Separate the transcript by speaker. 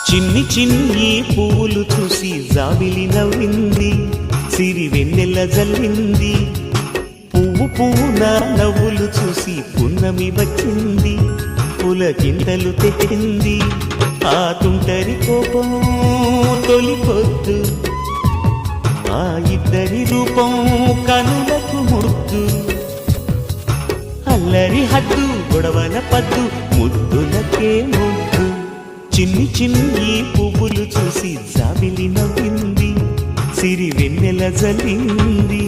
Speaker 1: చిన్ని చిన్ని పువ్వులు చూసి జాబిలి నవ్వింది, సిరి వెన్నెల జల్లింది. పువ్వు పువ్వున నవ్వులు చూసి పున్నమి వచ్చింది, పులకింతలు తెచ్చింది. ఆ తుంటరి కోపం తొలి పొద్దు, ఆ ఇద్దరి రూపం కనులకు ముద్దు. అల్లరి హద్దు గొడవల పద్దు, ముద్దులకే ముద్దు. చిన్ని చిన్ని పువ్వులు చూసి జాబిలి నవ్వింది, సిరి వెన్నెల జల్లింది.